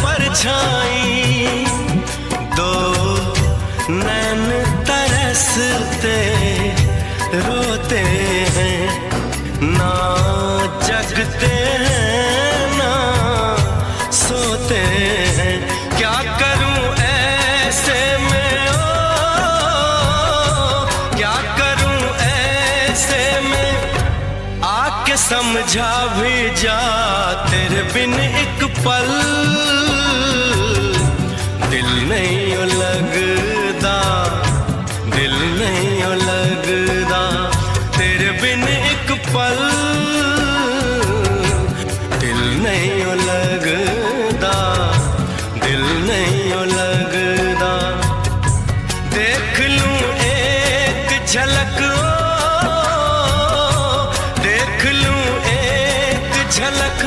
परछाई, दो नैन तरसते रोते हैं, ना जगते हैं ना सोते हैं। क्या करूं ऐसे में, ओ क्या करूं ऐसे में, आके समझा भी जा। तेरे बिन एक पल दिल नहीं लगदा, दिल नहीं लगदा। तेरे बिन एक पल दिल नहीं लगदा, दिल नहीं लगदा। देख लूं एक झलक, देख लूं एक झलक,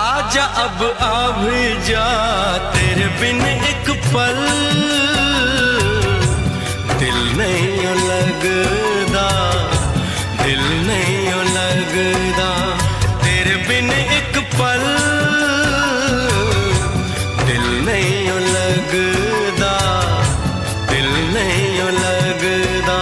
आजा अब आ भी जा। तेरे बिन एक पल दिल नहीं लगदा, दिल नहीं लगदा। तेरे बिन एक पल दिल नहीं लगदा, दिल नहीं लगदा।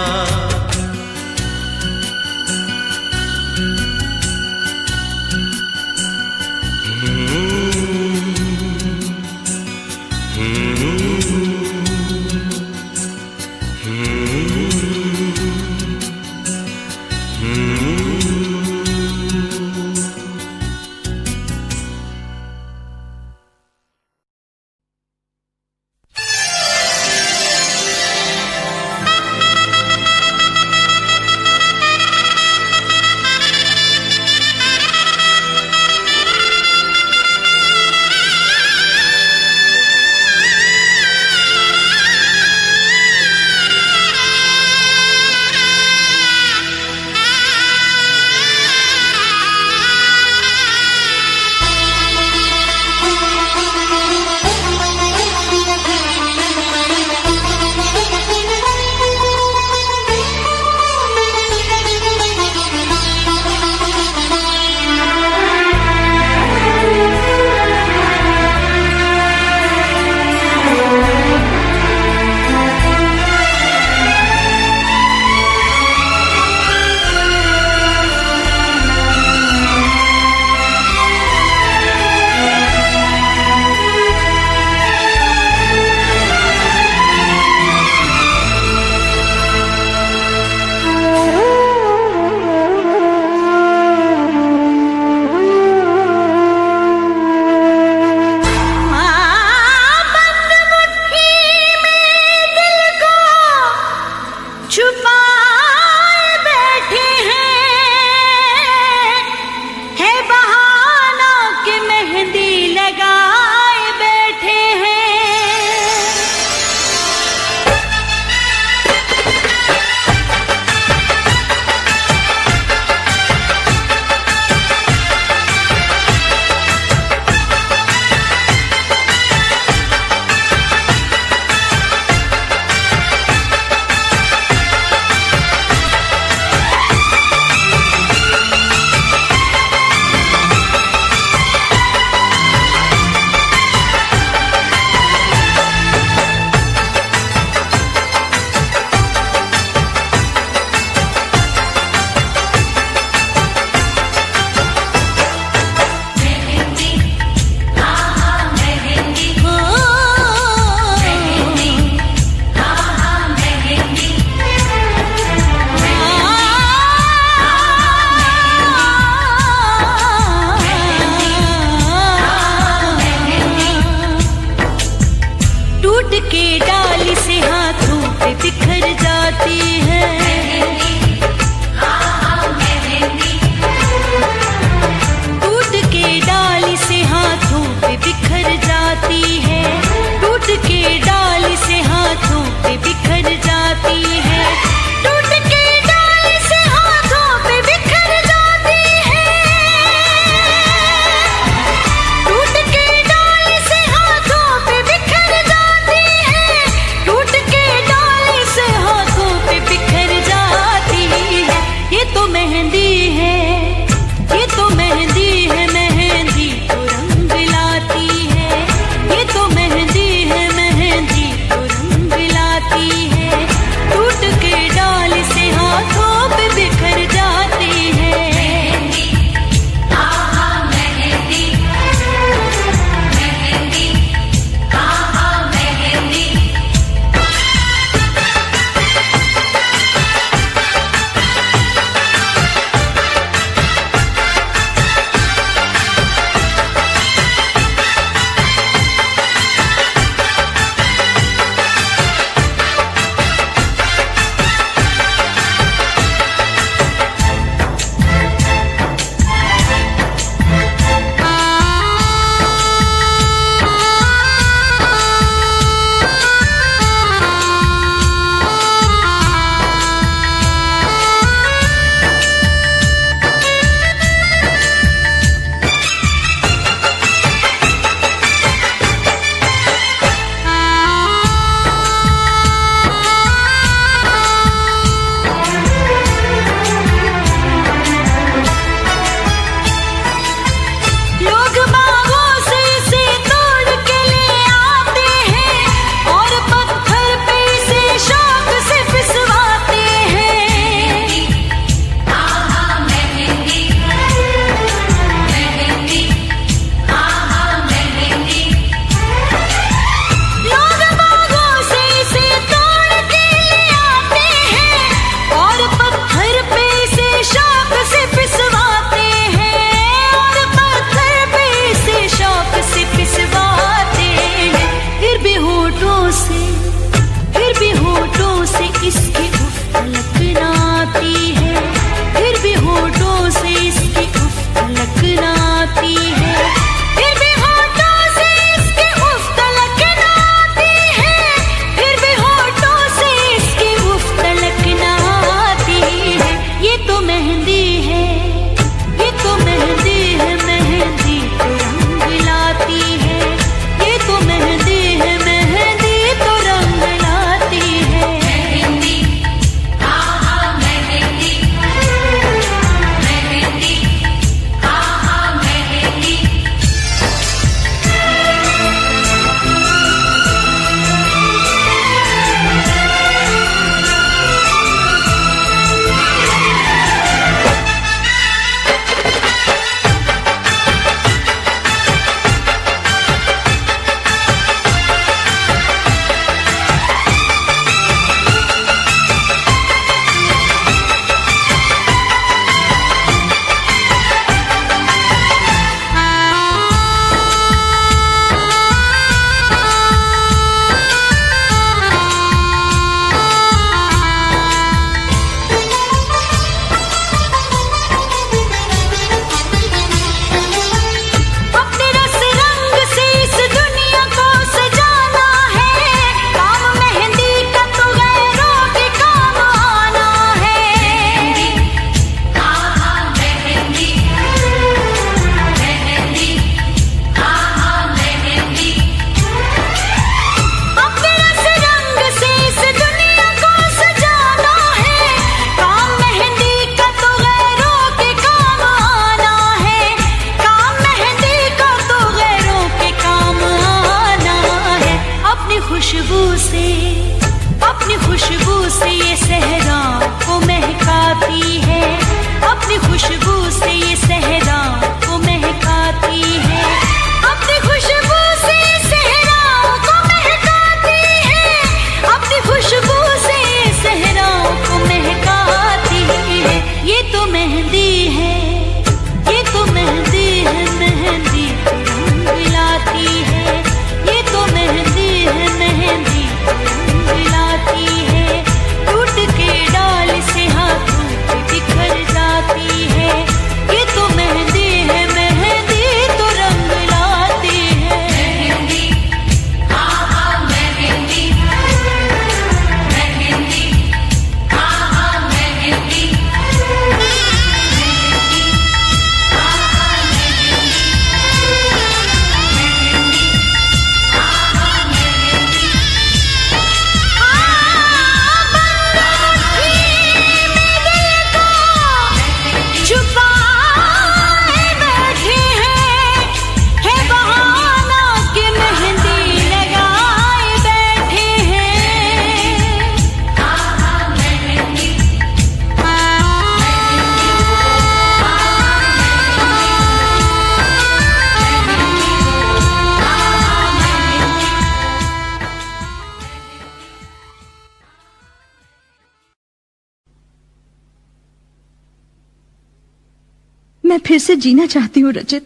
मैं फिर से जीना चाहती हूँ रचित,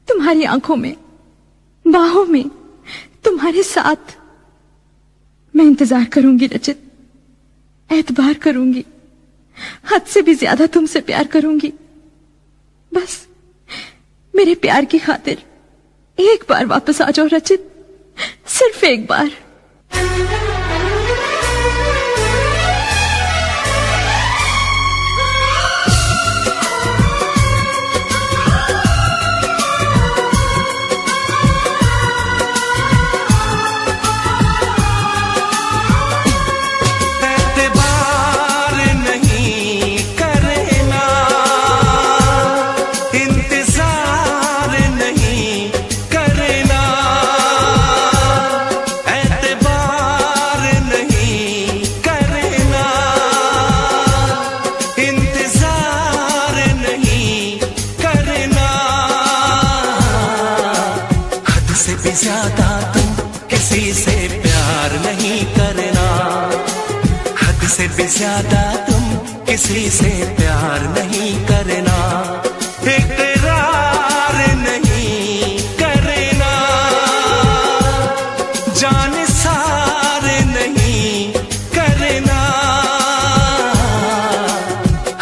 तुम्हारी आंखों में, बाहों में, तुम्हारे साथ। मैं इंतजार करूंगी रचित, एतबार करूंगी, हद से भी ज्यादा तुमसे प्यार करूंगी। बस मेरे प्यार की खातिर एक बार वापस आ जाओ रचित, सिर्फ एक बार। ज्यादा तुम किसी से प्यार नहीं करना, हद से भी ज्यादा तुम किसी से प्यार नहीं करना, इकरार नहीं करना, जान सार नहीं करना,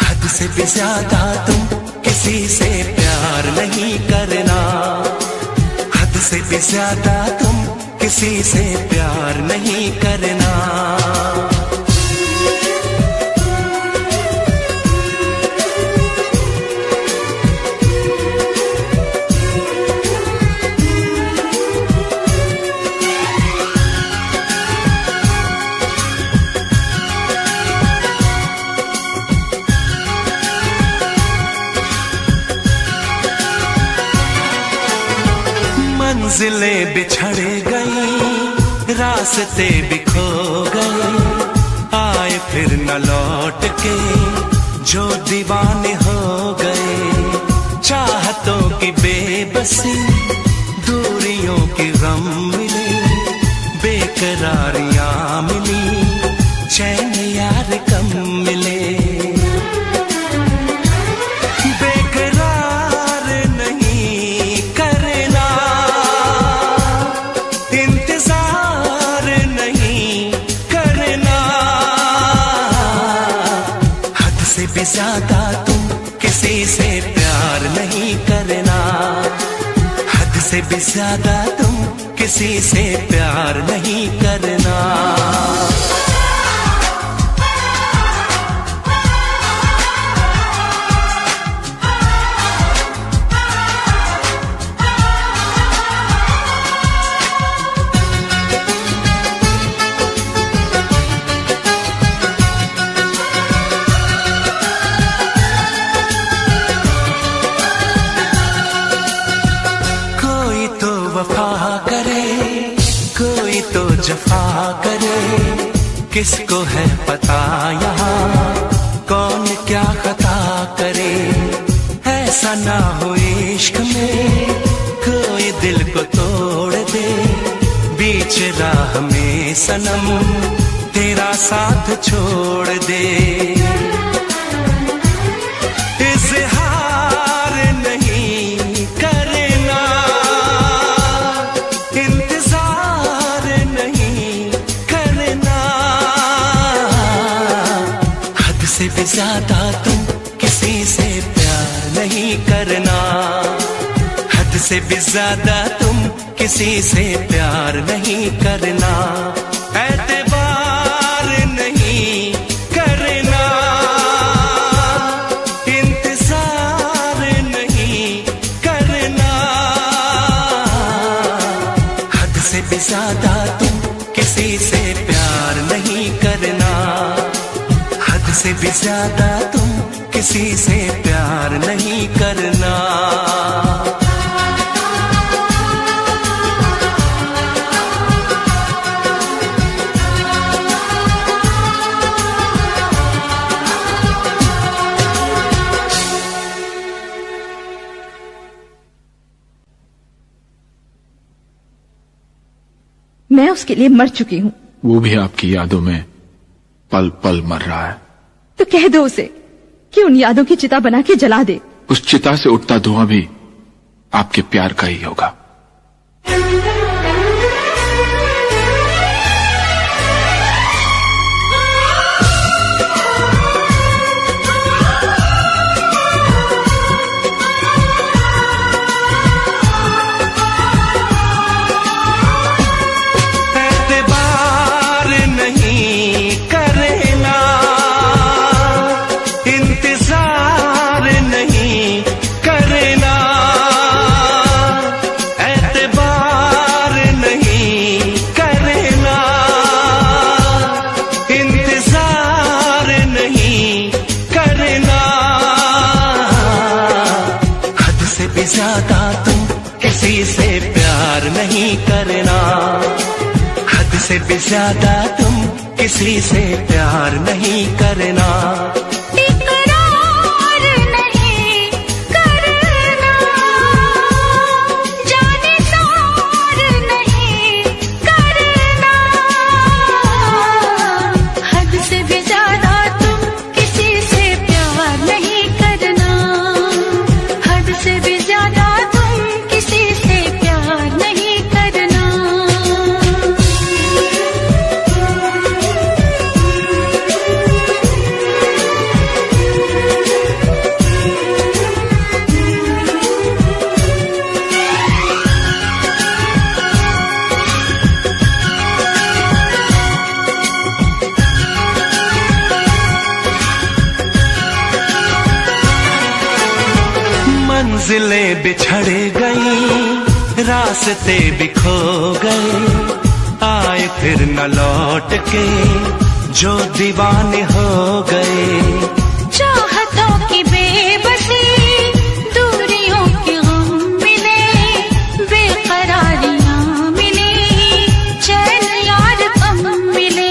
हद से भी ज्यादा तुम किसी से प्यार नहीं करना, से भी ज्यादा तुम किसी से प्यार नहीं करना। मंजिलें बिछड़ गई, रास्ते बिखो गए, आए फिर न लौट के जो दीवाने हो गए, चाहतों की बेबसी, दूरियों की गम मिली, बेकरारियां मिली, चैन यार कम मिले, ज्यादा तुम किसी से प्यार नहीं करना, हद से भी ज्यादा तुम किसी से प्यार नहीं करना। जफा करे, किसको है पता यहाँ कौन क्या खता करे, ऐसा ना हो इश्क में कोई दिल को तोड़ दे, बीच राह में सनम तेरा साथ छोड़ दे, इज़हार नहीं करना, इंतजार नहीं करना, हद से भी ज्यादा तुम किसी से प्यार नहीं करना, हद से भी ज्यादा तुम किसी से प्यार नहीं करना, एतबार नहीं करना, इंतजार नहीं करना, हद से भी ज्यादा तुम किसी से प्यार नहीं करना, हद से भी ज्यादा तुम किसी से प्यार नहीं करना। मैं उसके लिए मर चुकी हूँ। वो भी आपकी यादों में पल पल मर रहा है। तो कह दो उसे कि उन यादों की चिता बना के जला दे। उस चिता से उठता धुआं भी आपके प्यार का ही होगा। ज्यादा तुम किसी से प्यार नहीं करना, हद से भी ज्यादा तुम किसी से प्यार नहीं करना। इकरार नहीं करना, जाने सार नहीं करना, हद से भी ज्यादा तुम किसी से प्यार नहीं करना, हद से भी ज्यादा तुम किसी से प्यार नहीं करना। मंजिलें बिछड़ गई, रास्ते बिखो गए, आए फिर न लौट के जो दीवाने हो गए। चाहतों की बेबसी, दूरियों के गम मिले, बेकरारियां मिली, चैन यार कम मिले।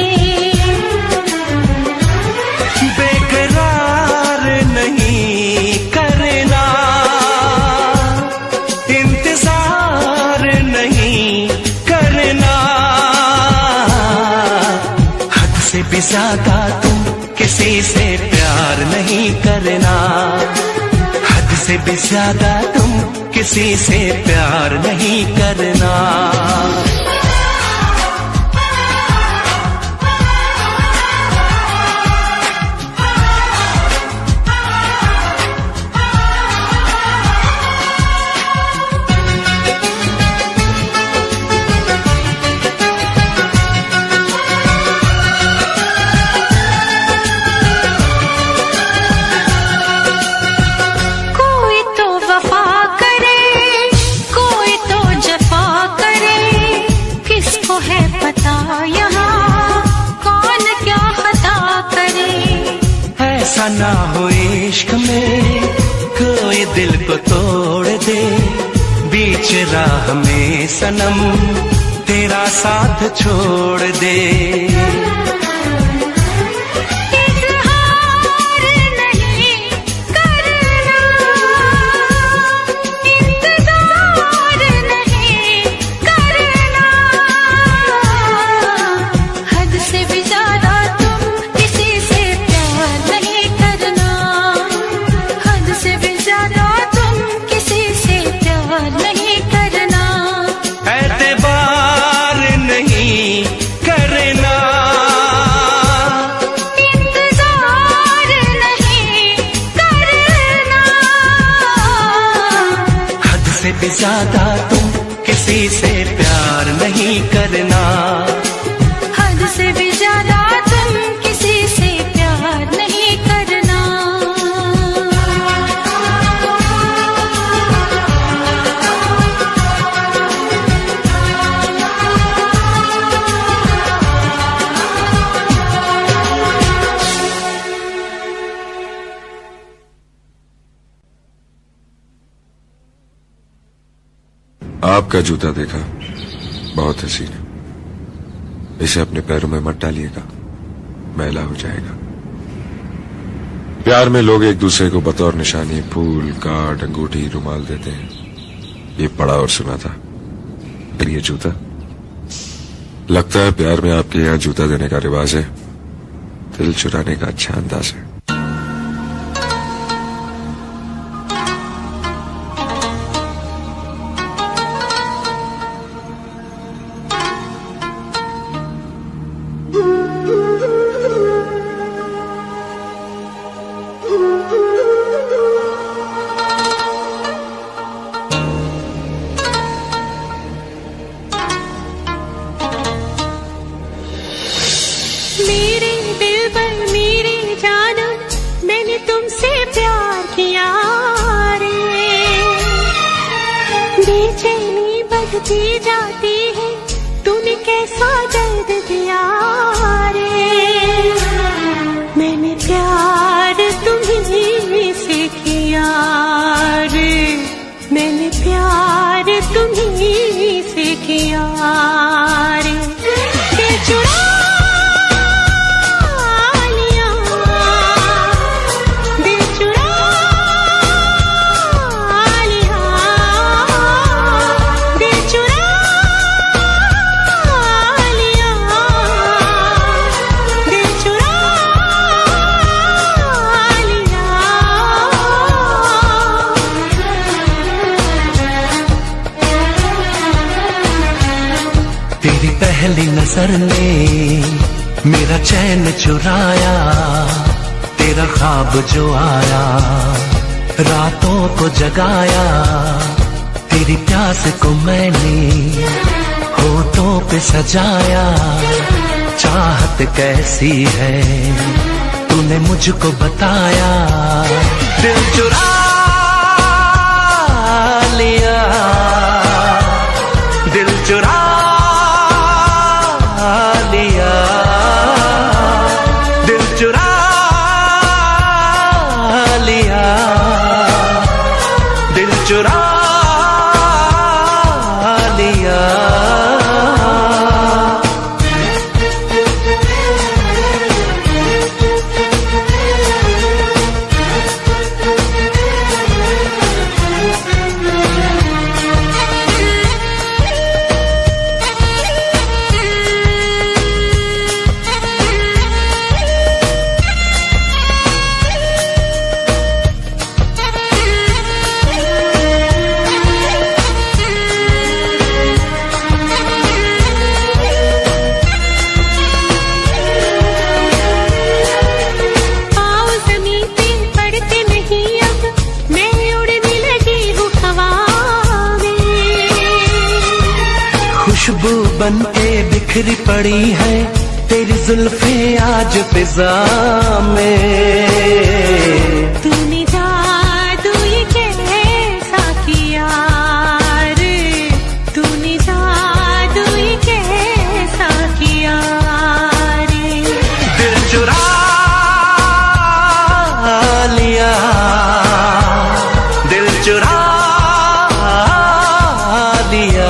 बेकरार नहीं करना, इंतजार नहीं करना, हद से भी ज्यादा तुम किसी से प्यार नहीं करना, हद से भी ज्यादा तुम किसी से प्यार नहीं करना। कोई तो वफा करे, कोई तो जफा करे, किसको है पता यहाँ कौन क्या खता करे। ऐसा ना हो इश्क में कोई दिल को तोड़ दे, बीच राह में सनम तेरा साथ छोड़ दे। इजहार नहीं करना, इंतजार नहीं करना, हद से भी ज्यादा तुम किसी से प्यार नहीं करना, हद से भी ज्यादा तुम किसी से प्यार नहीं करना। एतबार नहीं करना, इंतजार नहीं करना, हद से भी ज्यादा तुम किसी से प्यार नहीं करना, हद से भी ज्यादा तुम किसी से प्यार नहीं करना। आपका जूता देखा, बहुत हसीन है, इसे अपने पैरों में मत डालिएगा, मैला हो जाएगा। प्यार में लोग एक दूसरे को बतौर निशानी फूल, कार्ड, अंगूठी, रुमाल देते हैं। ये पढ़ा और सुना था। फिर ये जूता, लगता है प्यार में आपके यहाँ जूता देने का रिवाज है, दिल चुराने का अच्छा अंदाज है। बढ़ती जाती है, तूने कैसा दर्द दिया रे। मैंने प्यार तुम्हीं से किया रे, मैंने प्यार तुम्हीं से किया रे। दिल चुरा लिया, दिल चुरा लिया, दिल चुरा लिया, दिल चुरा लिया। तेरी पहली नजर ने मेरा चैन चुराया, तेरा ख्वाब जो आया रातों को जगाया। तेरी प्यास को मैंने होठों पे सजाया। चाहत कैसी है तूने मुझको बताया। दिल चुरा लिया, दिल चुरा लिया, दिल चुरा लिया, दिल चुरा लिया। खुशबू बन के बिखरी पड़ी है तेरी जुल्फे आज फिजा में। तूने जादू ये कैसा किया रे, तूने जादू ये कैसा किया रे। दिल चुरा लिया, दिल चुरा लिया,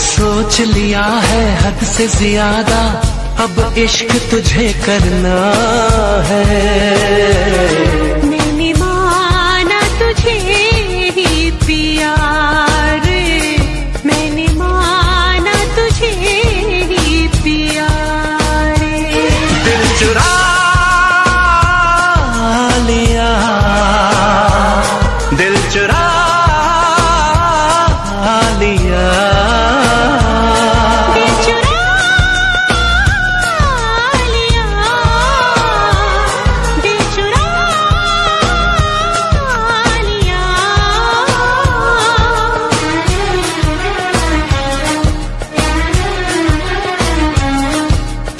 सोच लिया है हद से ज्यादा अब इश्क तुझे करना है। मैंने माना तुझे ही पिया रे, मैंने माना तुझे ही पिया रे। दिल चुरा लिया, दिल चुरा लिया,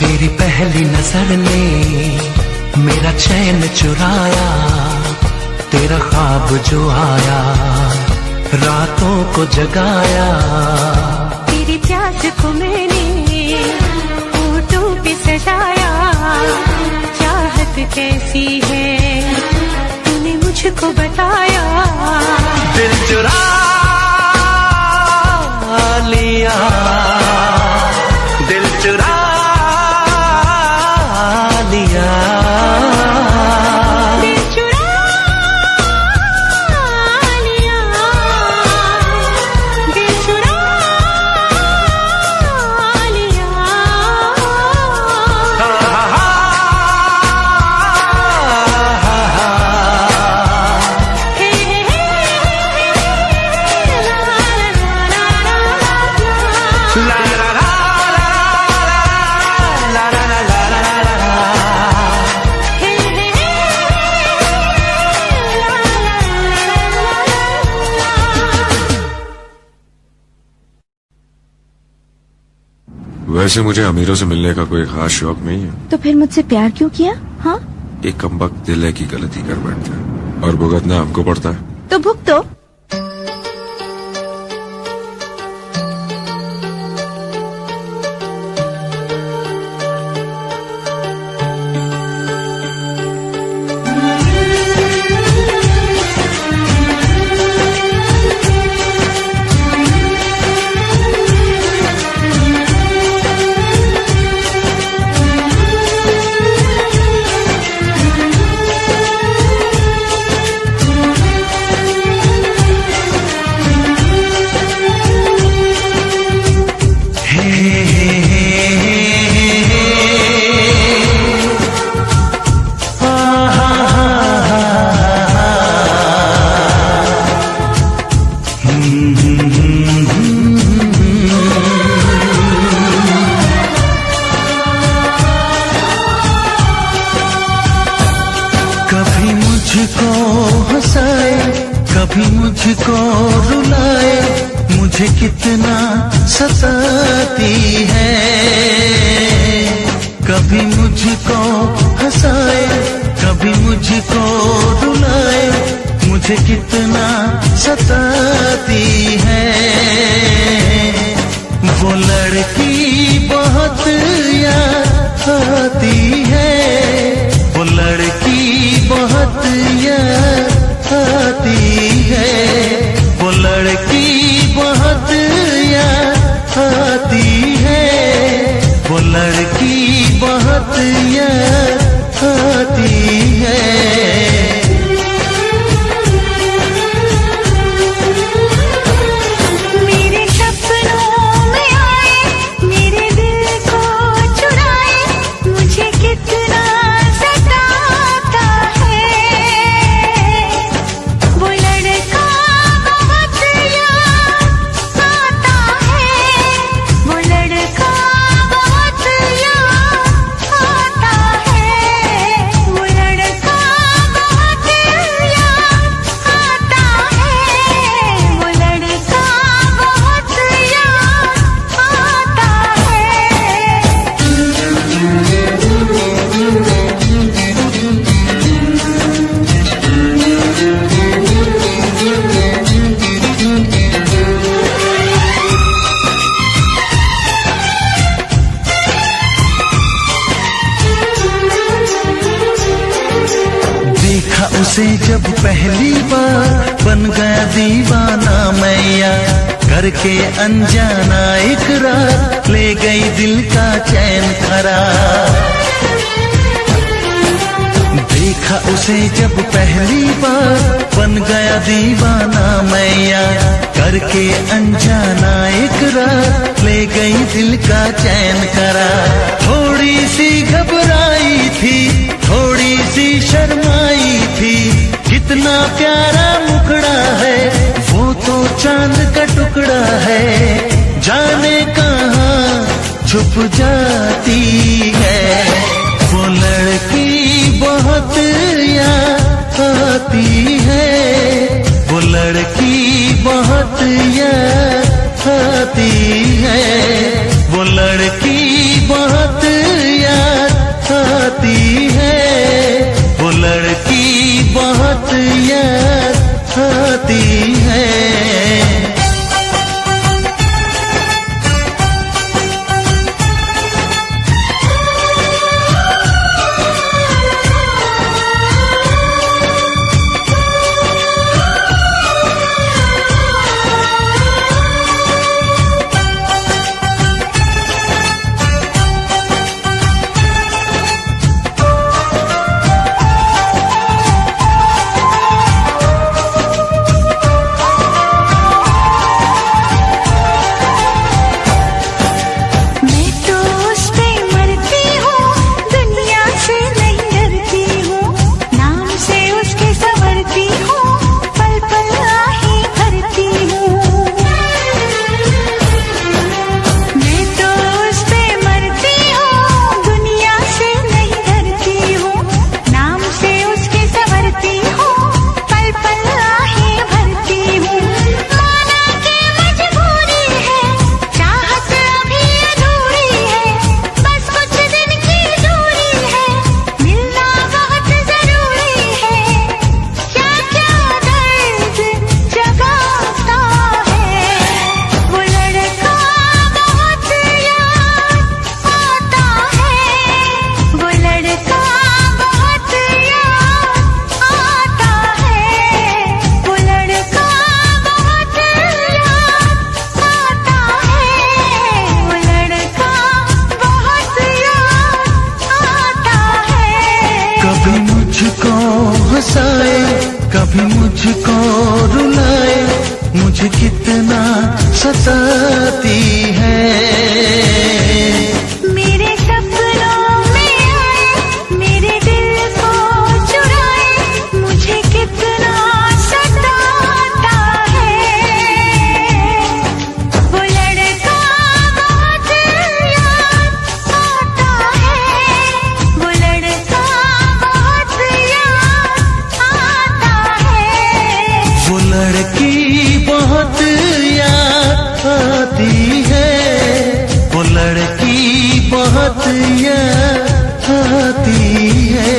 तेरी पहली नजर ने मेरा चैन चुराया। तेरा ख्वाब जो आया रातों को जगाया। तेरी प्यास को मैंने होठों पे सजाया। चाहत कैसी है तूने मुझको बताया। दिल चुरा लिया, दिल चुरा लिया, दिल चुरा वैसे मुझे अमीरों से मिलने का कोई खास शौक नहीं है। तो फिर मुझसे प्यार क्यों किया? हाँ, एक कमबख्त दिल है की गलती कर बैठता है और भुगतना हमको पड़ता है। तो भुगतो। कभी मुझको हंसाए, कभी मुझको रुलाए, मुझे कितना सताती है। कभी मुझको हंसाए, कभी मुझको रुलाए, मुझे कितना सताती है। वो लड़की बहुत याद आती है, वो लड़की बहुत याद आती है, वो लड़की बहुत याद आती है, वो लड़की बहुत याद आती है। मेरे सपनों में आए, मेरे दिल को चुराए, मुझे कितना सताता है। वो लड़का बहुत याद आता है, वो लड़का बहुत याद आता है, वो लड़का बहुत याद आता है, वो लड़का बहुत याद आता देखा उसे जब पहली बार, बन गया दीवाना मैया, करके अनजाना इकरार, ले गई दिल का चैन करार। देखा उसे जब पहली बार, बन गया दीवाना मैया, करके अनजाना इकरार, ले गई दिल का चैन करार। थोड़ी सी घबराई थी, थोड़ी सी शर्माई थी, कितना प्यारा मुखड़ा है, वो तो चांद का टुकड़ा है, जाने कहाँ छुप जाती है। वो लड़की बहुत याद आती है, वो लड़की बहुत याद आती है, वो लड़की बहुत याद आती है, वो लड़की बहुत याद आती है। हंसाए, कभी मुझको रुलाए, मुझे कितना सताती है। मेरे सपनों में आए, मेरे दिल को चुराए, मुझे कितना सताता है। वो लड़का बहुत याद आता है, वो लड़का बहुत याद आता है। वो लड़की बहुत याद आती है, वो लड़की बहुत याद आती है।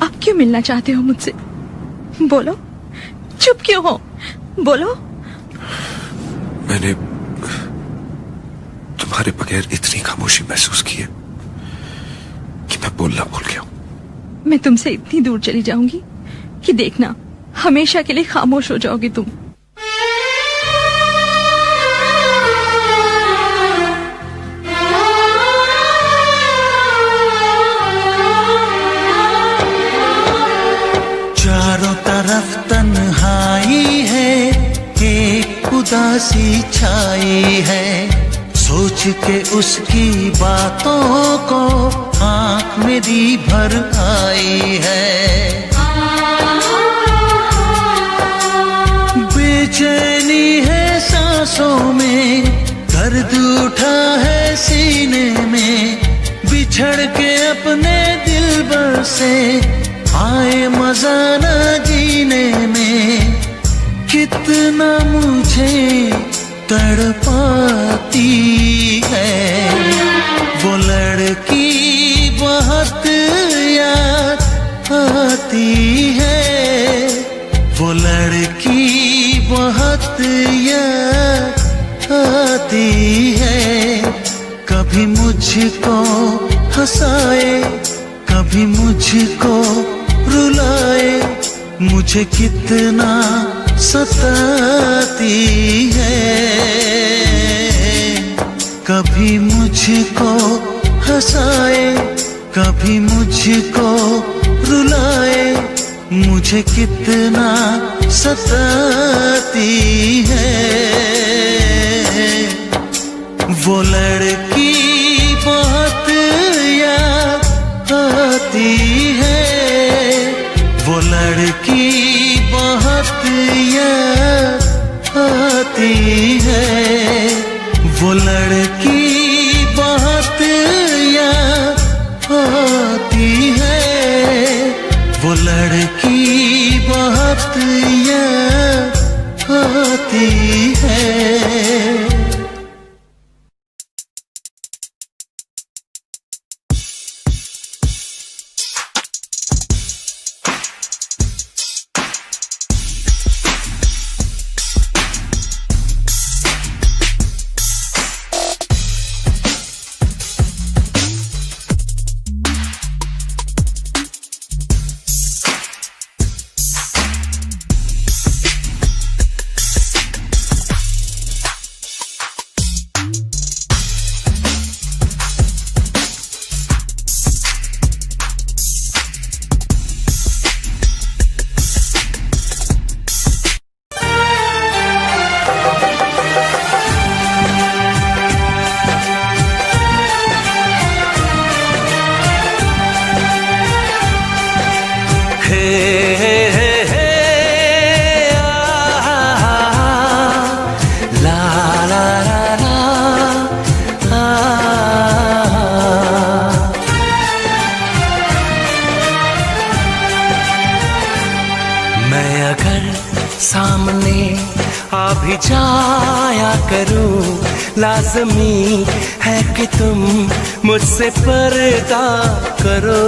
आप क्यों मिलना चाहते हो मुझसे? बोलो, चुप क्यों हो? बोलो। मैंने तुम्हारे बगैर इतनी खामोशी महसूस की है कि मैं बोलना भूल गया हूं। मैं तुमसे इतनी दूर चली जाऊंगी कि देखना, हमेशा के लिए खामोश हो जाओगे तुम। चारों तरफ तन्हाई है, एक उदासी छाई है, सोच के उसकी बातों को आंख मेरी भर आई है। बेचैनी है सांसों में, दर्द उठा है सीने में, बिछड़ के अपने दिलबर से आए मजा न जीने में। कितना मुझे तड़पाती है वो लड़की, बहुत याद आती है वो लड़की, बहुत याद आती है। कभी मुझको हंसाए, कभी मुझको रुलाए, मुझे कितना सताती है। कभी मुझको हंसाए, कभी मुझको रुलाए, मुझे कितना सताती है। वो लड़की बहुत याद आती है, वो लड़की बहुत याद आती है, वो लड़की बहुत याद आती है, वो लड़की बहुत याद आती है। सामने आ भी जाया करूं, लाज़मी है कि तुम मुझसे पर्दा करो।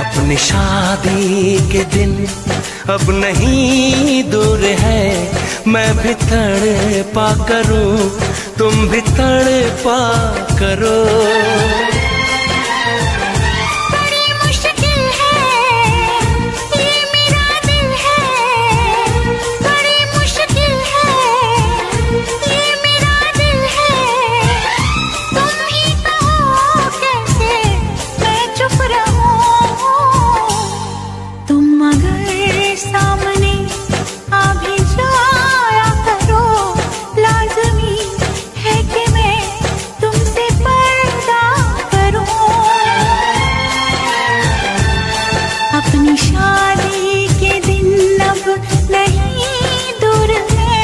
अब अपनी शादी के दिन अब नहीं दूर है, मैं भी तड़पा करूं, तुम भी तड़पा करो। बड़ी मुश्किल है ये मेरा दिल है, बड़ी मुश्किल है ये मेरा दिल है, तुम ही कहो कैसे मैं चुप रहूं। तुम अगर सामने आ भी जाया करो, लाज़मी है कि मैं तुमसे पर्दा करूं। अपनी शादी के दिन अब नहीं दूर है,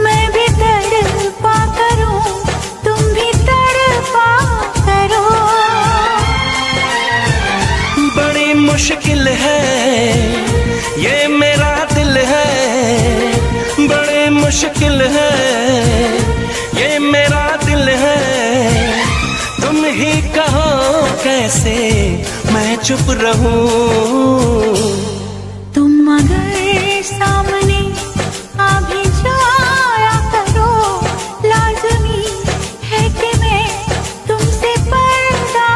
मैं भी तड़पा करूं, तुम भी तड़पा करो। बड़ी मुश्किल है ये मेरा दिल है, बड़ी मुश्किल है ये मेरा दिल है, तुम ही कहो कैसे मैं चुप रहूं। तुम अगर सामने आ भी जाया करो, लाज़मी है कि मैं तुमसे पर्दा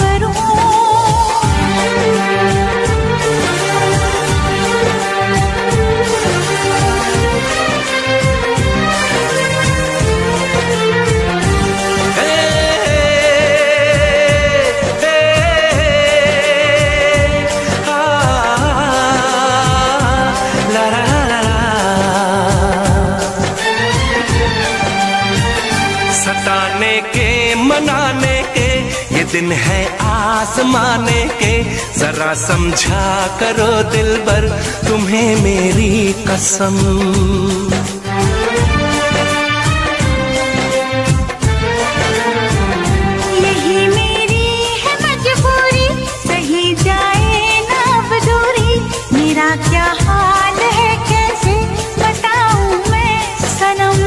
करूं। सताने के मनाने के ये दिन है आसमाने के, जरा समझा करो दिलबर तुम्हें मेरी कसम। यही मेरी है मजबूरी, सही जाए ना अब दूरी, मेरा क्या हाल है कैसे बताऊं मैं सनम।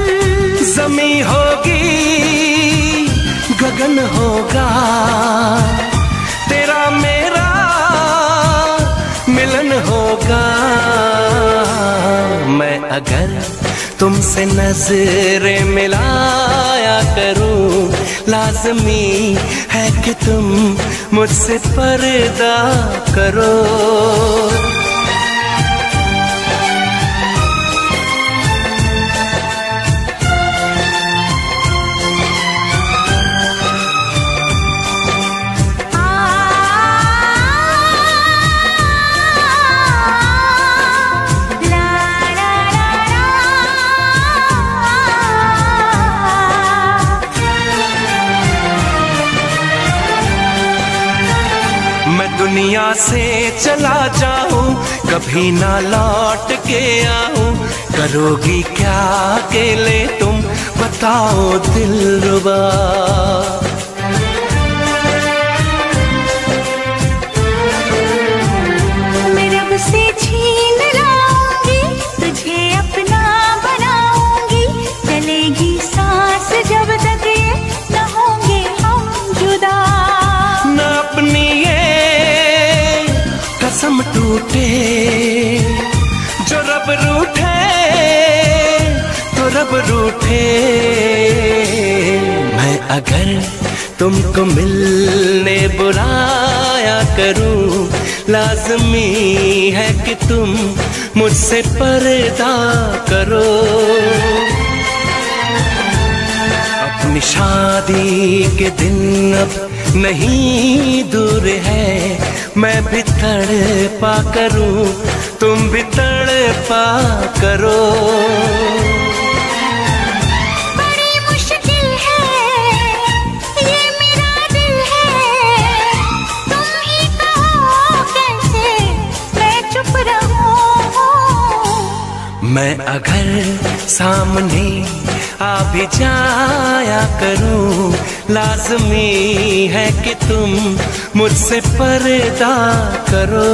ज़मीं होगी गगन होगा, तेरा मेरा मिलन होगा। मैं अगर तुमसे नजरें मिलाया करूं, लाज़मी है कि तुम मुझसे पर्दा करो। मैं दुनिया से चला जाऊं, कभी ना लौट के आऊं, करोगी क्या अकेले तुम बताओ दिलरुबा। मैं रब से छीन लाऊंगी, तुझे अपना बनाऊंगी, चलेगी सांस जब तक ये न होंगे हम जुदा। न अपनी ये कसम टूटे, जो रब रूठे तो रब रूठे। मैं अगर तुमको मिलने बुलाया करूं, लाज़मी है कि तुम मुझसे पर्दा करो। अपनी शादी के दिन अब नहीं दूर है, मैं भी तड़पा करूं, तुम भी तड़पा करो। बड़ी मुश्किल है ये मेरा दिल है, तुम ही कहो कैसे मैं चुप रहूं। मैं अगर सामने आ भी जाया करूं, लाज़मी है कि तुम मुझसे पर्दा करो।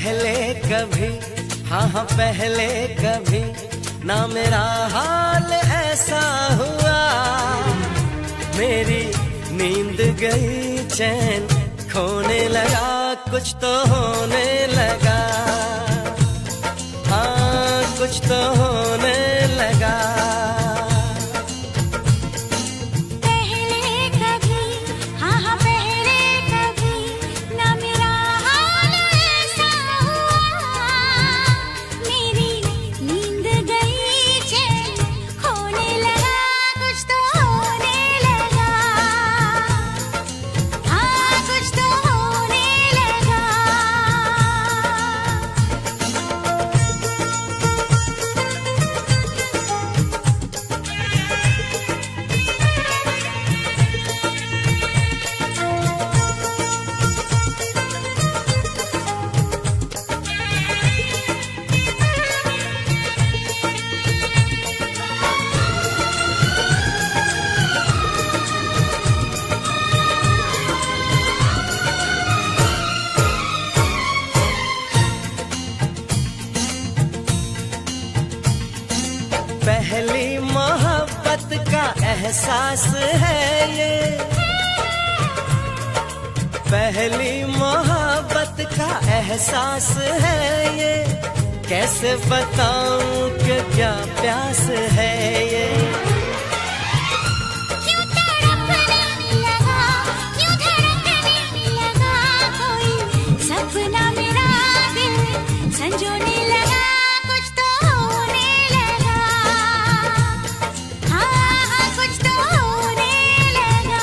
पहले कभी, हाँ हाँ पहले कभी ना मेरा हाल ऐसा हुआ। मेरी नींद गई, चैन खोने लगा, कुछ तो होने लगा, हाँ कुछ तो होने लगा। पहली मोहब्बत का एहसास है ये, पहली मोहब्बत का एहसास है ये। कैसे बताऊं कि क्या प्यास है ये। क्यों तड़पने लगा, क्यों धड़कने लगा, कोई सपना मेरा दिल संजोने लगा, कुछ तो होने लगा, हाँ कुछ तो होने लगा।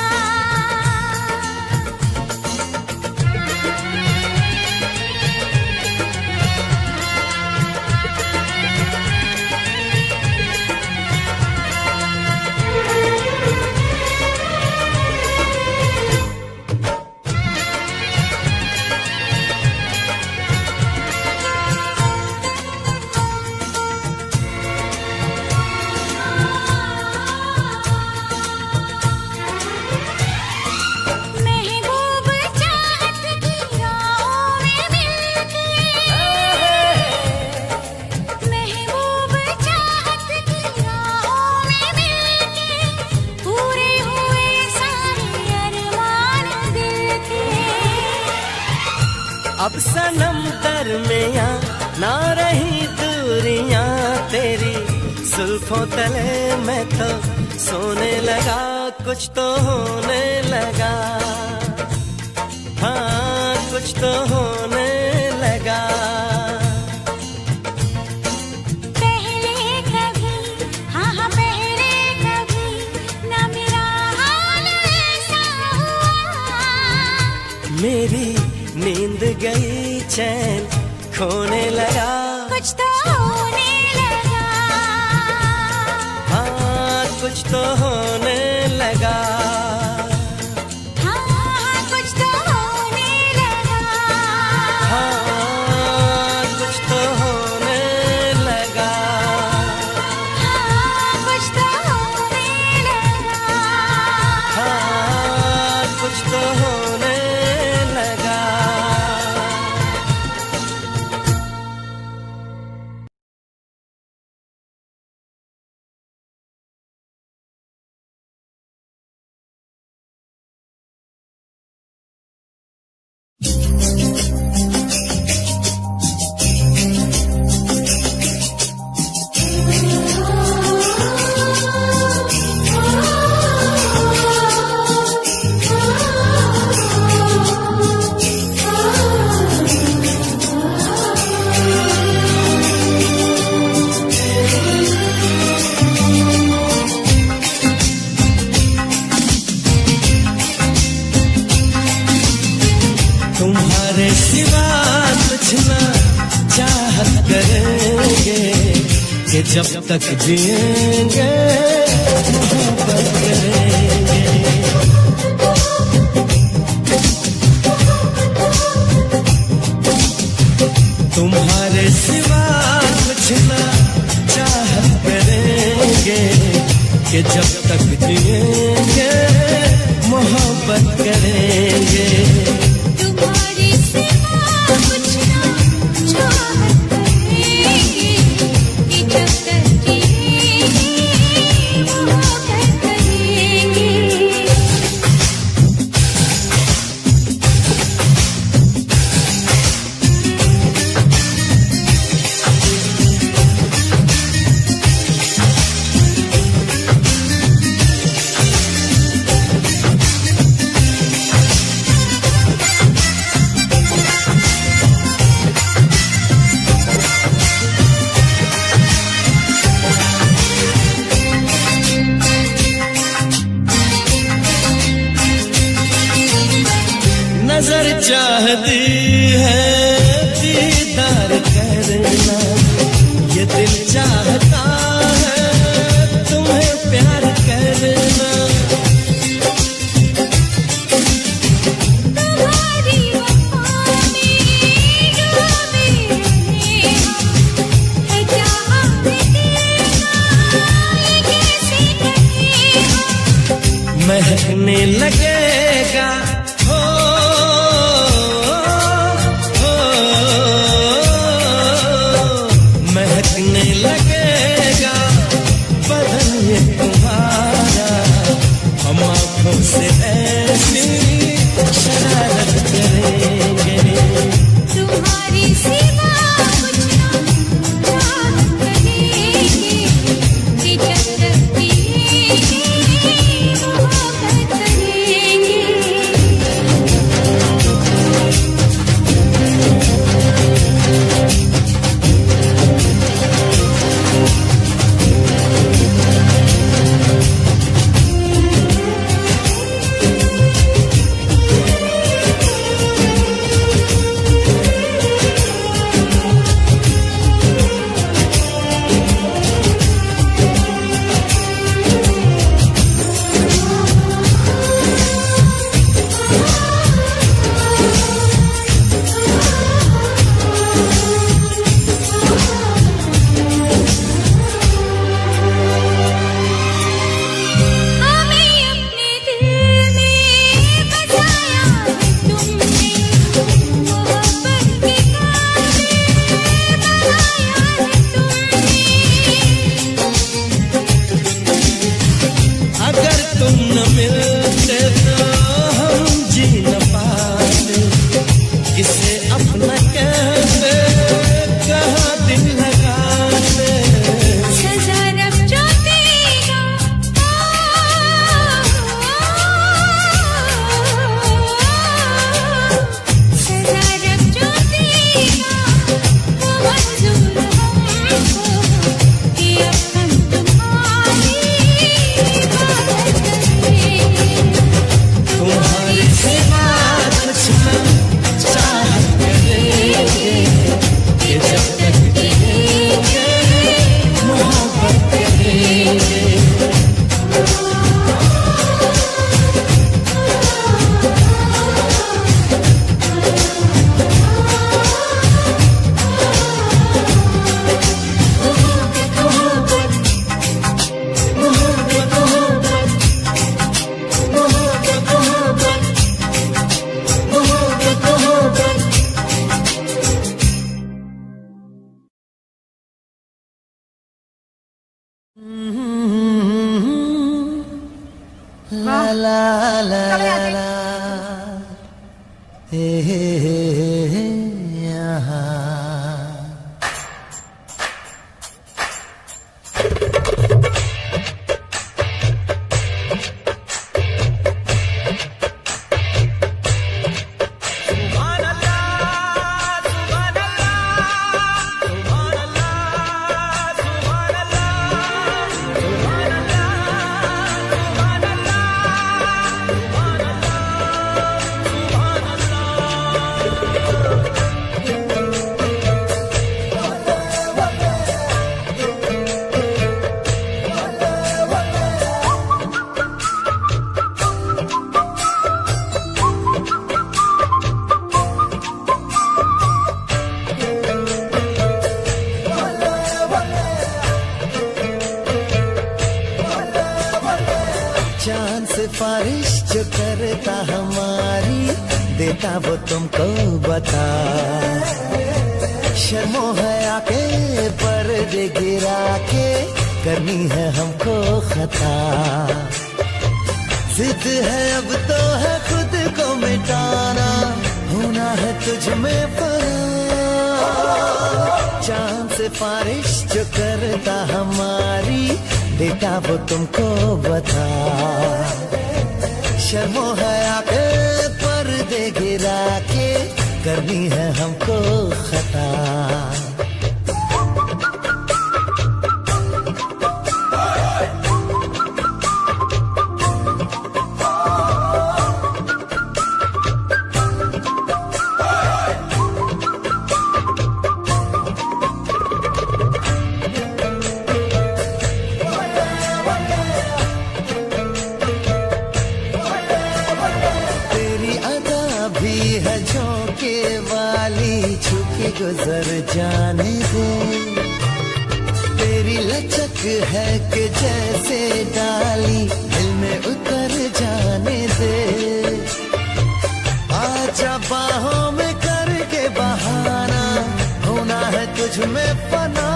महबूब चाहत की राहों में मिलके, महबूब चाहत की राहों में मिलके, पूरे हुए सारे अरमान दिल के। अब सनम दरमियां ना रही दूरियां तेरी, जुल्फों तले मैं तो सोने लगा, कुछ तो होने लगा, हाँ कुछ तो होने लगा। पहले कभी, हाँ हाँ पहले कभी ना मेरा हाल ऐसा हुआ। मेरी नींद गई, चैन खोने लगा, कुछ तो होने लगा, हाँ कुछ तो होने लगा, हाँ कुछ तो होने लगा, हाँ कुछ तो होने लगा, हाँ कुछ तो होने लगा। हाँ कुछ तो होने लगा। तुम्हारे सिवा कुछ ना चाहत करेंगे, कि जब तक जिएंगे मोहब्बत करेंगे। तुम्हारे सिवा कुछ ना चाहत करेंगे, कि जब तक जिएंगे मोहब्बत करेंगे। तुम्हारे सिवा कुछ ना चाहती है दीदार करना, ये दिल चाहता है तुम्हें प्यार करना। तुम्हारी वफा में डूबे रहे हम, है चाहत देना ये कैसे कहे हम। महकने लगेगा हो, महकने लगेगा बदन ये तुम्हारा, हम आँखों से ऐसी शरारत करेंगे। तुम्हारी सिवा कुछ ना चाहत करेंगे, कि जब तक जिएंगे मोहब्बत करेंगे। हमें अपने दिल में बसाया है तुमने, मोहब्बत के काबिल बनाया है तुमने। अगर तुम न मिलते तो हम जी न पाते, किसे अपना कहते कहाँ दिल लगाते। सजा रब जो देगा, सजा रब जो देगा वो मंजूर हमको, कि अब हम तुम्हारी इबादत करेंगे। तुम्हारे सिवा कुछ न चाहत करेंगे, कि जब तक जिएंगे मोहब्बत करेंगे। ला ला ला ला हे यहाँ। चांद सिफारिश जो करता हमारी, देता वो तुमको बता। शर्मो है आके पर्दे गिरा के, करनी है हमको खता। जिद है अब तो है खुद को मिटाना, होना है तुझ में फना। चांद सिफारिश जो करता हमारी, देता वो तुमको बता। शर्मो है आके पर्दे गिरा के, करनी है हमको खता। गुजर जाने दे। तेरी लचक है कि जैसे डाली दिल में उतर जाने दे। आजा बाहों में करके बहाना, होना है तुझ में फना।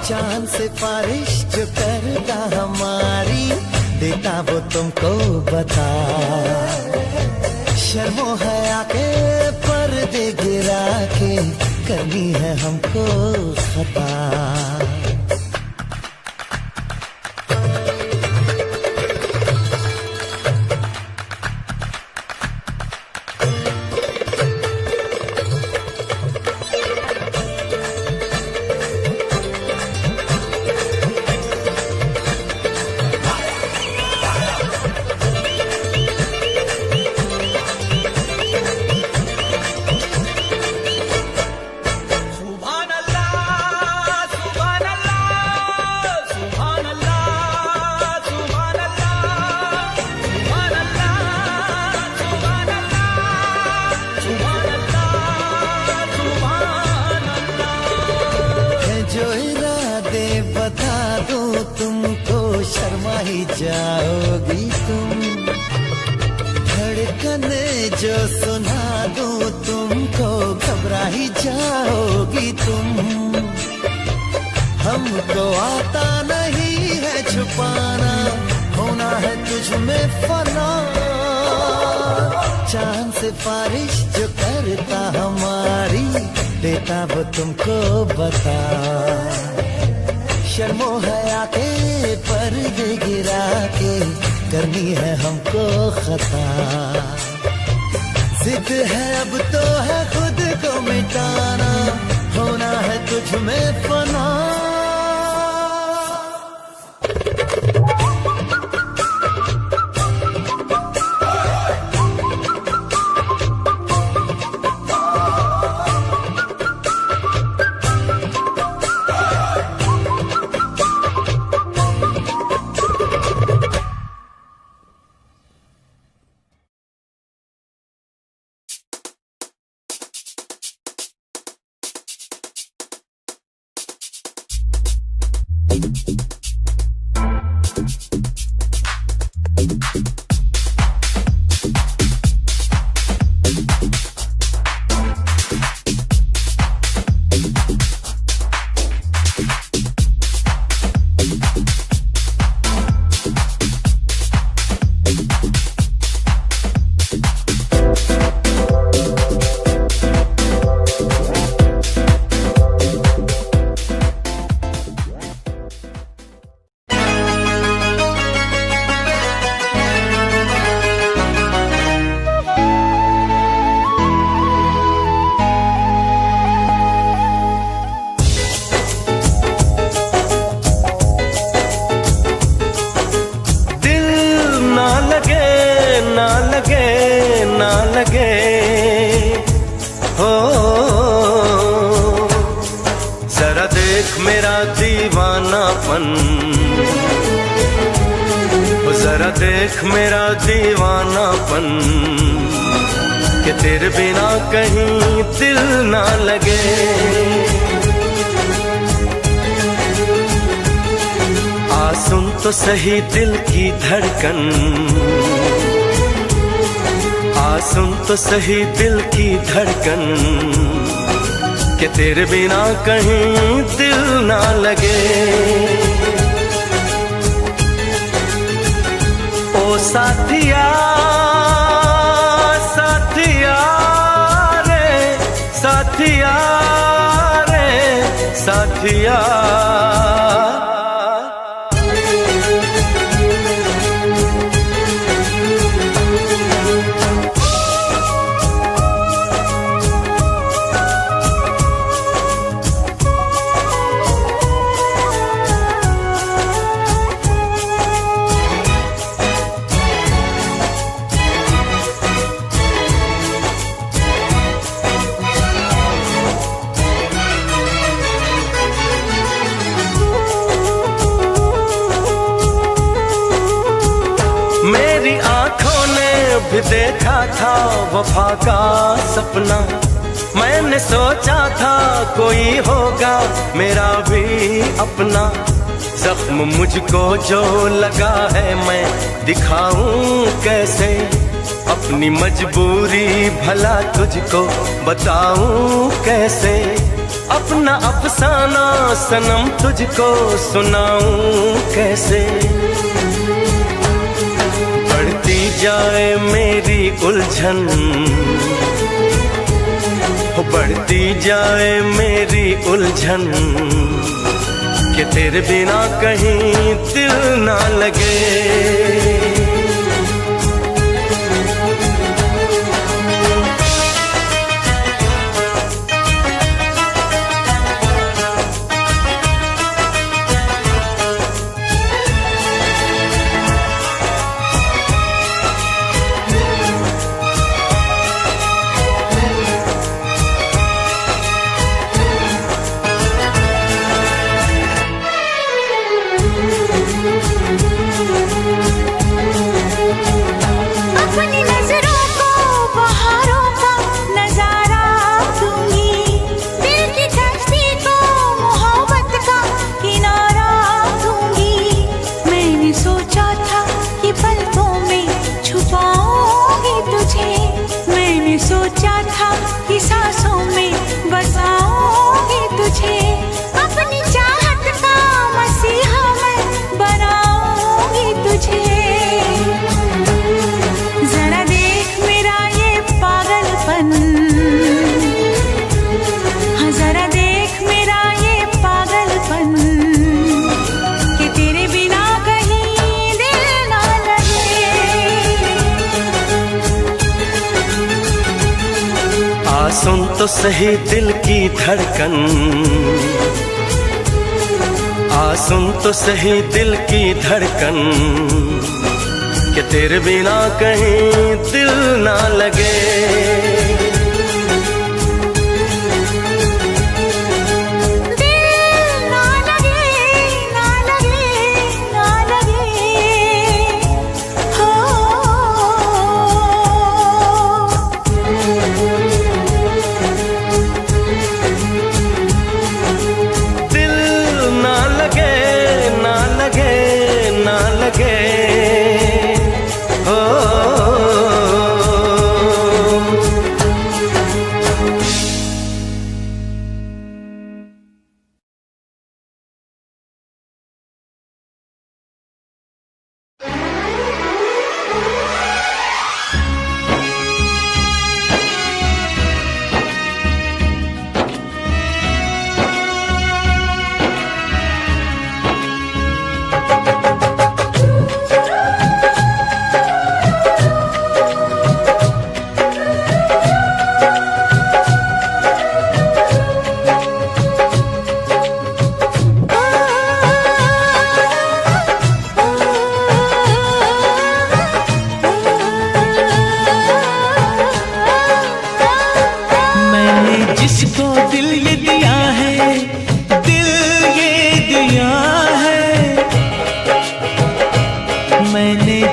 चांद से बारिश जो करता हमारी, देता वो तुमको बता। शर्मो हया के पर्दे गिरा के करनी है हमको खता। जाओगी तुम, धड़कन जो सुना दूं तुमको, घबरा ही जाओगी तुम। हमको आता नहीं है छुपाना, होना है तुझ में फना। चांद से बारिश जो करता हमारी, देता वो तुमको बता। शर्मो हया के पर्दे गिरा के करनी है हमको खता। जिद है अब तो है खुद को मिटाना, होना है तुझ में फना। जरा देख मेरा दीवानापन, कि तेरे बिना कहीं दिल ना लगे। आ सुन तो सही दिल की धड़कन, आ सुन तो सही दिल की धड़कन, कि तेरे बिना कहीं दिल ना लगे। ओ साथिया साथिया रे, साथिया रे साथिया। मेरी आंखों ने भी देखा था वफा का सपना, मैंने सोचा था कोई होगा मेरा भी अपना, जख्म मुझको जो लगा है मैं दिखाऊं कैसे, अपनी मजबूरी भला तुझको बताऊं कैसे, अपना अफसाना सनम तुझको सुनाऊं कैसे। बढ़ती जाए मेरी उलझन, बढ़ती जाए मेरी उलझन, कि तेरे बिना कहीं दिल ना लगे। सुन तो सही दिल की धड़कन, आ सुन तो सही दिल की धड़कन, कि तेरे बिना कहीं दिल ना लगे।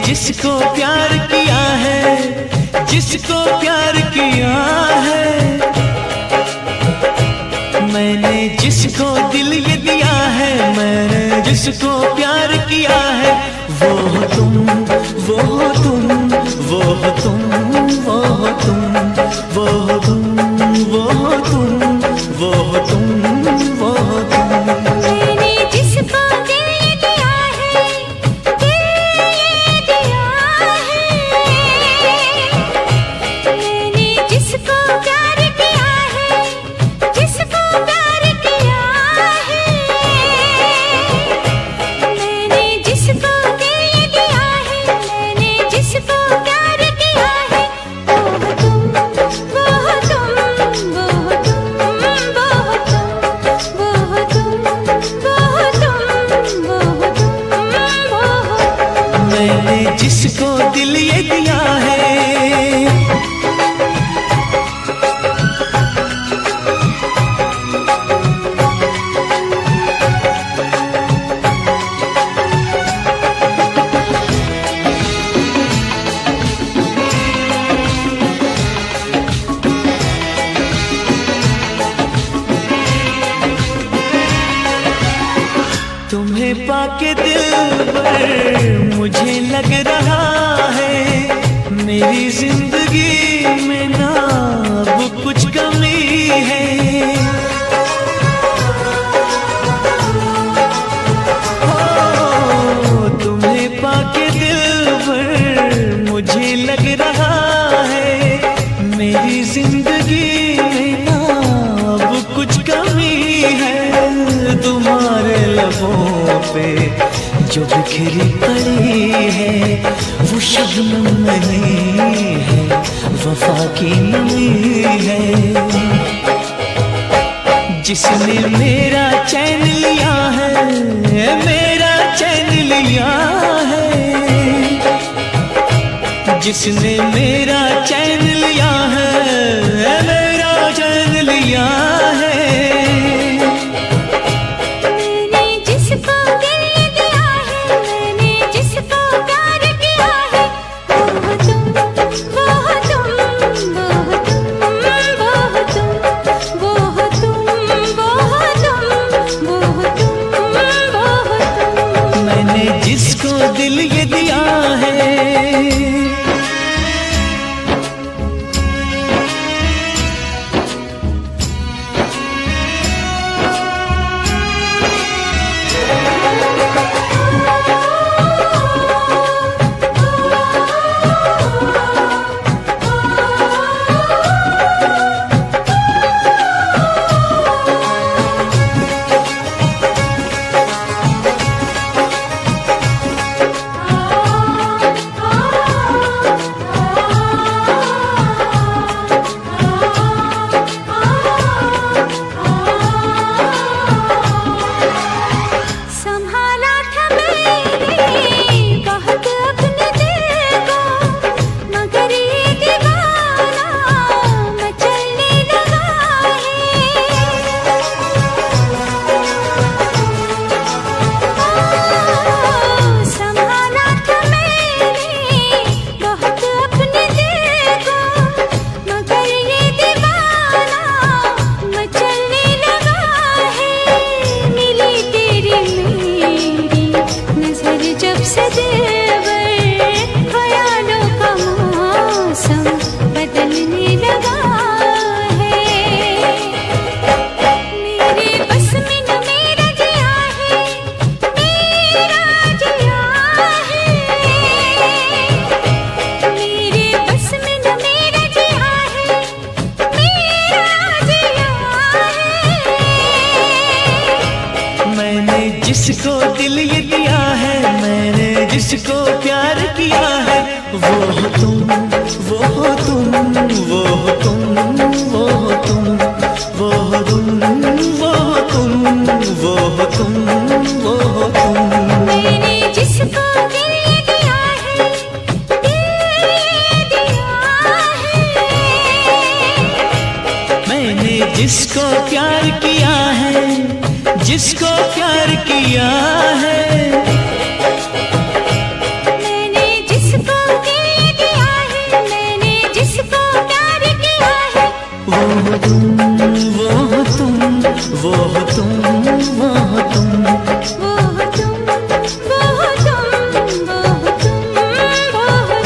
जिसको प्यार किया है, जिसको प्यार किया है, मैंने जिसको दिल ये दिया है, मैंने जिसको प्यार किया है, वो हो तुम, वो हो तुम, वो हो तुम, वो हो तुम, वो हो तुम, वो हो तुम, वो हो तुम, वो हो तुम। मैंने जिसको जिसको दिल ये दिया है, जो बिखरी पड़ी है वो शबनम नहीं है, वफा की नमी है। जिसने मेरा चैन लिया है, मेरा चैन लिया है, जिसने मेरा चैन लिया है, मेरा चैन लिया है। दिल ये दिया है, जिसको दिल ये दिया है, मैंने जिसको प्यार किया है, वो हो तुम, वो हो तुम, वो हो तुम, वो हो तुम, वो हो तुम, वो हो तुम, वो हो तुम, वो हो तुम। मैंने जिसको दिल ये दिया है, दिल ये दिया है, मैंने जिसको प्यार किया है, जिसको प्यार किया है, मैंने जिसको दिल ये दिया है, मैंने जिसको प्यार किया है, वो हो तुम, वो हो तुम, वो हो तुम, वो हो तुम, वो हो तुम, वो हो तुम, वो हो तुम, वो हो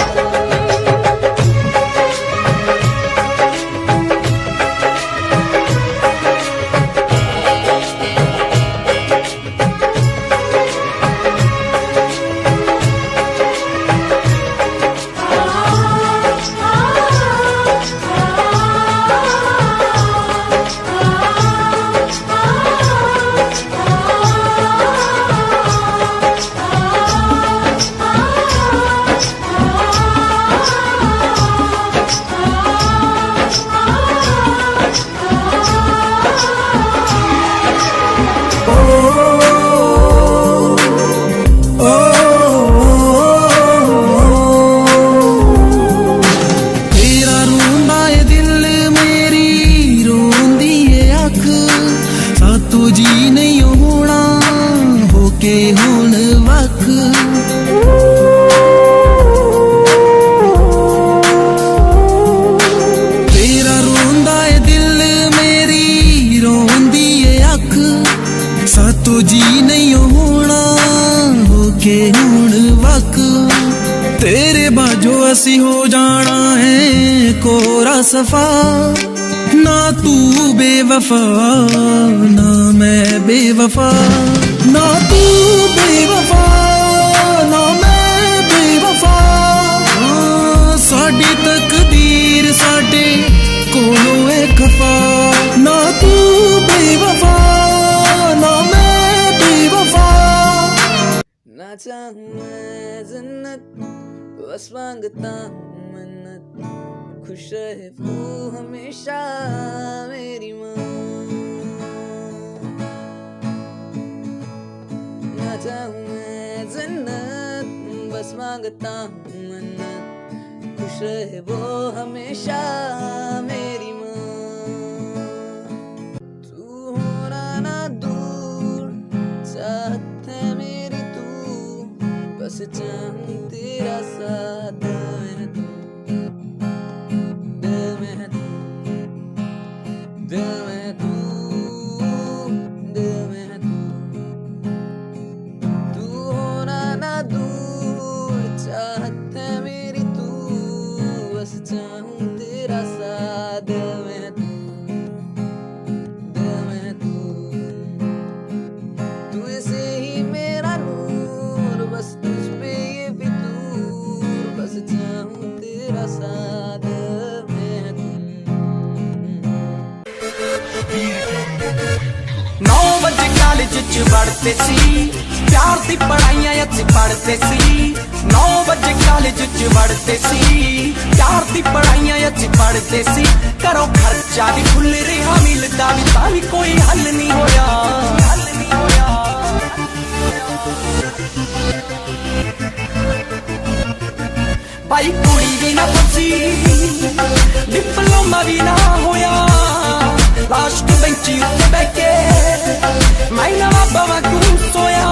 सी हो जाना है कोरा सफा, ना तू बेवफा ना मैं बेवफा, ना तू बेवफा ना मैं बेवफा। साडी तकदीर साडे कोलों है खफा, ना तू बेवफा ना मैं बेवफा। ना चाहूं मैं जन्नत, बस मांगता हूँ मन्नत, खुश रहे वो हमेशा मेरी माँ। ना चाहूं मैं जन्नत, बस मांगता हूँ मन्नत, खुश रहे वो हमेशा मेरी माँ। तू होना ना दूर, चाहत है मेरी तू, बस चाहूं तेरा साथ में तू, दिल में तू, दिल में तू, दिल में तू। तू होना ना दूर, चाहत है मेरी तू, बस चाहूं तेरा साथ, दिल में तू, दिल में तू। तू ऐसे ही मेरा नूर, बस तुझ पे ये फितूर, बस चाहूं तेरा साथ, दिल में तू। 9 ਵਜੇ ਕਾਲਜ ਚ ਪੜ੍ਹਦੇ ਸੀ, ਪਿਆਰ ਦੀ ਪੜ੍ਹਾਈਆਂ ਅਸੀਂ ਪੜ੍ਹਦੇ ਸੀ। 9 ਵਜੇ ਕਾਲਜ ਚ ਪੜ੍ਹਦੇ ਸੀ, ਪਿਆਰ ਦੀ ਪੜ੍ਹਾਈਆਂ ਅਸੀਂ ਪੜ੍ਹਦੇ ਸੀ। ਘਰੋਂ ਖਰਚਾ ਵੀ ਫੁੱਲ ਰਿਹਾ, ਮਿਲਦਾ ਵੀ ਤਾਂ ਵੀ ਕੋਈ ਹੱਲ ਨਹੀਂ ਹੋਇਆ, ਹੱਲ ਨਹੀਂ ਹੋਇਆ। ਭਾਈ ਕੁੜੀ ਵੀ ਨਾ ਫਸੀ, ਡਿਪਲੋਮਾ ਵੀ ਨਾ ਹੋਇਆ, ਲਾਸਟ ਬੈਂਚ ਉੱਤੇ ਬਹਿ ਕੇ ਮੈਂ ਨਾ ਬਾਬਾ ਤੂੰ ਸੋਇਆ।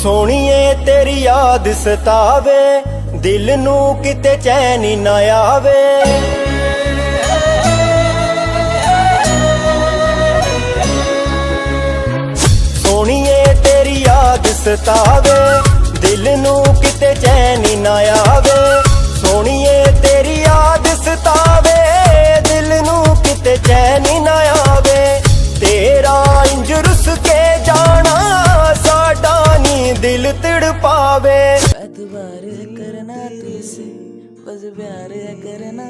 ਸੋਹਣੀਏ ਤੇਰੀ ਯਾਦ ਸਤਾਵੇ, ਦਿਲ ਨੂੰ ਕਿਤੇ ਚੈਨ ਹੀ ਨਾ ਆਵੇ। ਸੋਹਣੀਏ ਤੇਰੀ ਯਾਦ ਸਤਾਵੇ, ਦਿਲ ਨੂੰ ਕਿਤੇ ਚੈਨ ਹੀ ਨਾ ਆਵੇ। ਸੋਹਣੀਏ ਤੇਰੀ ਯਾਦ ਸਤਾਵੇ, ਦਿਲ ਨੂੰ ਕਿਤੇ ਚੈਨ ਹੀ ਨਾ ਆਵੇ। ਤੇਰਾ ਇੰਜ ਰੁੱਸ ਕੇ ਜਾਣਾ ਸਾਡਾ ਨੀ ਦਿਲ ਤੜਪਾਵੇ। एतबार करना तुझसे, बस प्यार करना,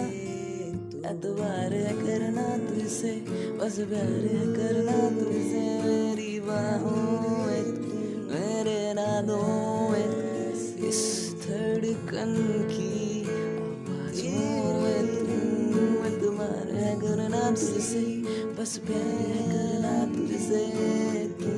एतबार करना तुझसे, बस प्यार करना तुझसे। मेरी बाहों में तू, मेरे नादों में तू, इस धड़कन की आवाज़ों में तू। एतबार करना तुझसे, बस प्यार करना तुझसे तू।